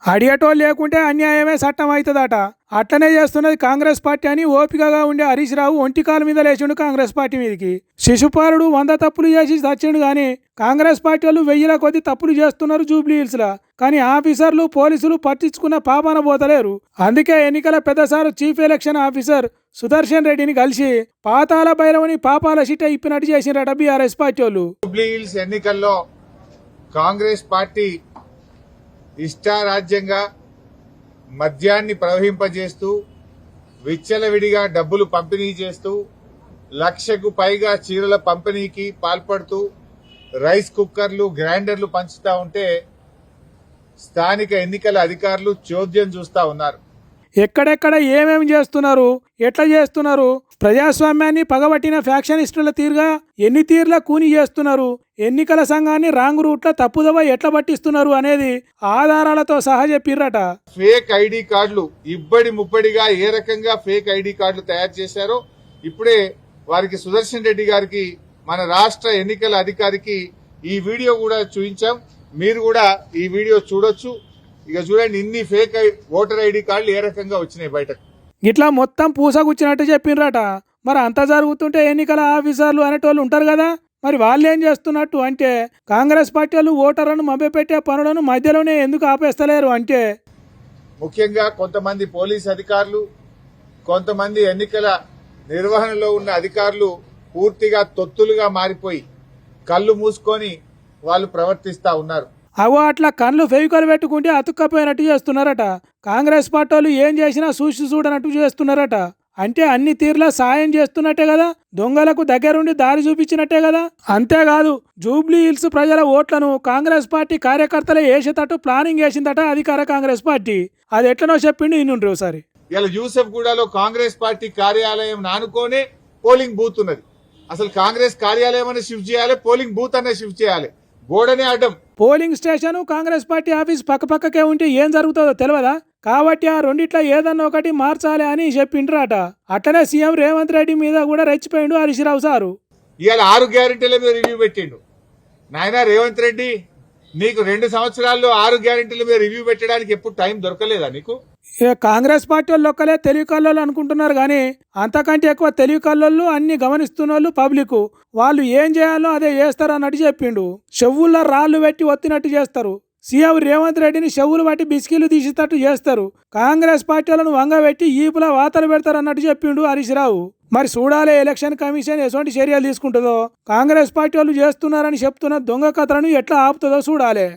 అడిగేటోళ్ళు లేకుంటే అన్యాయమే చట్టం అవుతుందట. అట్లనే చేస్తున్నది కాంగ్రెస్ పార్టీ అని ఓపికగా ఉండే హరీష్ రావు ఒంటికాల మీద లేచిండు కాంగ్రెస్ పార్టీ మీదకి. శిశుపాలుడు 100 తప్పులు చేసి చచ్చిండు కానీ కాంగ్రెస్ పార్టీ వాళ్ళు 1000 కొద్ది తప్పులు చేస్తున్నారు జూబ్లీ హిల్స్లా. కానీ ఆఫీసర్లు పోలీసులు పట్టించుకున్న పాపాన పోతలేరు. అందుకే ఎన్నికల పెద్దసారు చీఫ్ ఎలక్షన్ ఆఫీసర్ సుదర్శన్ రెడ్డిని కలిసి పాతాల భైరవుని పాపాల సిట ఇప్పినట్టు చేసిండ్రట బీఆర్ఎస్ పార్టీ వాళ్ళు. జూబ్లీ హిల్స్ ఎన్నికల్లో కాంగ్రెస్ పార్టీ ఇష్టారాజ్యంగా మద్యాన్ని ప్రవహింపజేస్తూ విచ్చలవిడిగా డబ్బులు పంపిణీ చేస్తూ 1,00,000కు పైగా చీరల పంపిణీకి పాల్పడుతూ రైస్ కుక్కర్లు గ్రైండర్లు పంచుతా ఉంటే స్థానిక ఎన్నికల అధికారులు చోద్యం చూస్తా ఉన్నారు. ఎక్కడెక్కడ ఏమేమి చేస్తున్నారు, ఎట్లా చేస్తున్నారు, ప్రజాస్వామ్యాన్ని పగబట్టిన ఫ్యాక్షనిస్టుల తీరుగా ఎన్ని తీర్ల కూని చేస్తున్నారు, ఎన్నికల సంఘాన్ని రాంగ్ రూట్లో తప్పుదవ ఎట్లా పట్టిస్తున్నారు అనేది ఆధారాలతో సహా చెప్పిర్రట. ఫేక్ ఐడి కార్డులు ఇబ్బడి ముబ్బడిగా ఏ రకంగా ఫేక్ ఐడి కార్డులు తయారు చేశారో ఇప్పుడే వారికి సుదర్శన్ రెడ్డి గారికి మన రాష్ట్ర ఎన్నికల అధికారికి ఈ వీడియో కూడా చూపించాం. మీరు కూడా ఈ వీడియో చూడొచ్చు. ఇక చూడండి ఇన్ని ఫేక్ ఓటర్ ఐడి కార్డులు ఏ రకంగా వచ్చినాయి బయటకు. ఇట్లా మొత్తం పూసగుచ్చినట్టు చెప్పిండ్రట. మరి అంత జరుగుతుంటే ఎన్నికల ఆఫీసర్లు అనేటోళ్ళు ఉంటారు కదా, మరి వాళ్ళు ఏం చేస్తున్నట్టు అంటే కాంగ్రెస్ పార్టీ వాళ్ళు ఓటర్లను మభ్యపెట్టే పనులను మధ్యలోనే ఎందుకు ఆపేస్తలేరు అంటే ముఖ్యంగా కొంతమంది పోలీస్ అధికారులు, కొంతమంది ఎన్నికల నిర్వహణలో ఉన్న అధికారులు పూర్తిగా తొత్తులుగా మారిపోయి కళ్ళు మూసుకొని వాళ్ళు ప్రవర్తిస్తా ఉన్నారు. అవో అట్లా కళ్ళు ఫెవికల్ పెట్టుకుంటే అతుక్కపోయినట్టు చేస్తున్నారట. కాంగ్రెస్ పార్టీ వాళ్ళు ఏం చేసినా చూసి చూడనట్టు చేస్తున్నారట. అంటే అన్ని తీర్లా సాయం చేస్తున్నట్టే కదా, దొంగలకు దగ్గరుండి దారి చూపించినట్టే కదా. అంతేకాదు జూబ్లీ హిల్స్ ప్రజల ఓట్లను కాంగ్రెస్ పార్టీ కార్యకర్తలే వేసేటట్టు ప్లానింగ్ వేసిందట అధికార కాంగ్రెస్ పార్టీ. అది ఎట్లనో చెప్పిండు ఇన్నుండ్రి ఒకసారి. ఇలా యూసఫ్ గూడలో కాంగ్రెస్ పార్టీ కార్యాలయం నానుకోనే పోలింగ్ బూత్ ఉన్నది. అసలు కాంగ్రెస్ కార్యాలయం అనే షిఫ్ట్ చేయాలి, పోలింగ్ బూత్ అనే షిఫ్ట్ చేయాలి. గోడనే అడ్డం. Polling station Congress party office పక్కపక్కకే ఉంటే ఏం జరుగుతుందో తెలియదా, కాబట్టి ఆ రెండిట్లో ఏదన్నా ఒకటి మార్చాలి అని చెప్పిండ్రట. అట్లనే సీఎం రేవంత్ రెడ్డి మీద కూడా రెచ్చిపోయిండు హరీష్ రావు సారు. ఇవాళ 6 గ్యారెంటీల మీద రివ్యూ పెట్టిండు. నాయన రేవంత్ రెడ్డి, నీకు 2 సంవత్సరాల్లో 6 గ్యారెంటీల మీద రివ్యూ పెట్టడానికి ఎప్పుడు టైం దొరకలేదా నీకు? కాంగ్రెస్ పార్టీ వాళ్ళు ఒక్కలే తెలివి కల్లోళ్ళు అనుకుంటున్నారు కానీ అంతకంటే ఎక్కువ తెలివి కల్లోళ్ళు అన్ని గమనిస్తున్న వాళ్ళు పబ్లిక్. వాళ్ళు ఏం చేయాలో అదే చేస్తారు అన్నట్టు చెప్పిండు. చెవుల్లో రాళ్లు పెట్టి ఒత్తినట్టు చేస్తారు. సీఎం రేవంత్ రెడ్డిని చెవులు బట్టి బిస్కీలు తీసేటట్టు చేస్తారు. కాంగ్రెస్ పార్టీ వాళ్ళను వంగబెట్టి ఈపులా వాతలు పెడతారు అన్నట్టు చెప్పిండు హరీష్ రావు. మరి చూడాలి ఎలక్షన్ కమిషన్ ఎటువంటి చర్యలు తీసుకుంటుందో, కాంగ్రెస్ పార్టీ వాళ్ళు చేస్తున్నారని చెప్తున్న దొంగ కథలను ఎట్లా ఆపుతుందో చూడాలి.